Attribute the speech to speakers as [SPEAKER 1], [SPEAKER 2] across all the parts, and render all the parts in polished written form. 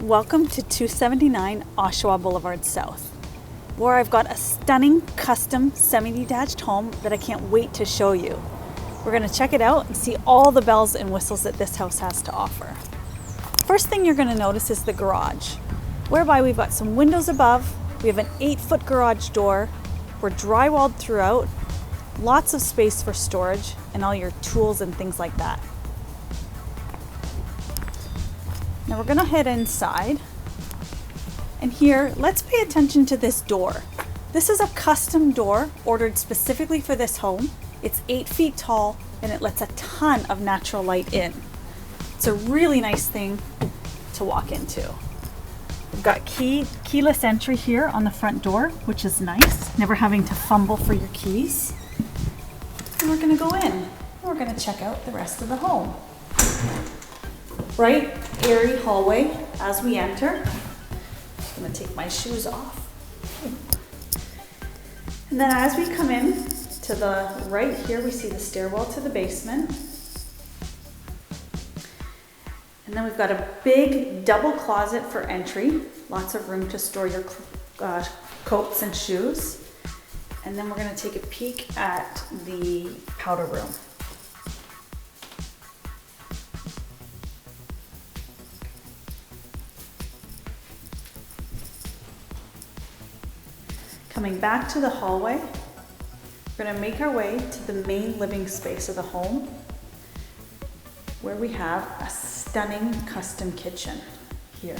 [SPEAKER 1] Welcome to 279 Oshawa Boulevard South, where I've got a stunning custom semi-detached home that I can't wait to show you. We're going to check it out and see all the bells and whistles that this house has to offer. First thing you're going to notice is the garage, whereby we've got some windows above, we have an 8-foot garage door, we're drywalled throughout, lots of space for storage and all your tools and things like that. Now we're gonna head inside, and here, let's pay attention to this door. This is a custom door ordered specifically for this home. It's 8 feet tall and it lets a ton of natural light in. It's a really nice thing to walk into. We've got keyless entry here on the front door, which is nice, never having to fumble for your keys. And we're gonna go in and we're gonna check out the rest of the home. Bright, airy hallway as we enter. I'm gonna take my shoes off. And then as we come in to the right here, we see the stairwell to the basement. And then we've got a big double closet for entry. Lots of room to store your coats and shoes. And then we're gonna take a peek at the powder room. Coming back to the hallway, we're going to make our way to the main living space of the home, where we have a stunning custom kitchen here.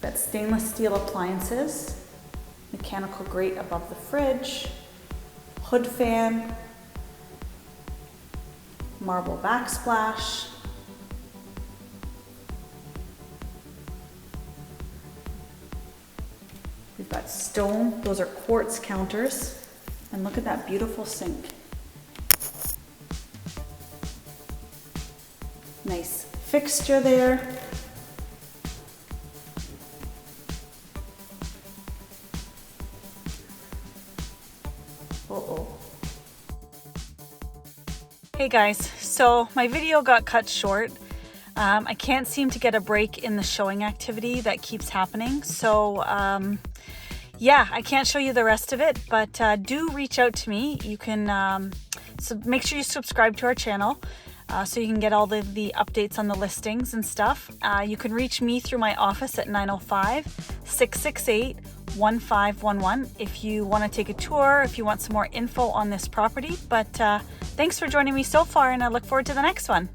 [SPEAKER 1] Got stainless steel appliances, mechanical grate above the fridge, hood fan, marble backsplash, we've got stone, those are quartz counters, and look at that beautiful sink. Nice fixture there. Uh-oh. Hey guys, so my video got cut short. I can't seem to get a break in the showing activity that keeps happening, so yeah, I can't show you the rest of it, but do reach out to me. You can so make sure you subscribe to our channel so you can get all the updates on the listings and stuff. You can reach me through my office at 905-668-1511 if you want to take a tour, if you want some more info on this property. But thanks for joining me so far, and I look forward to the next one.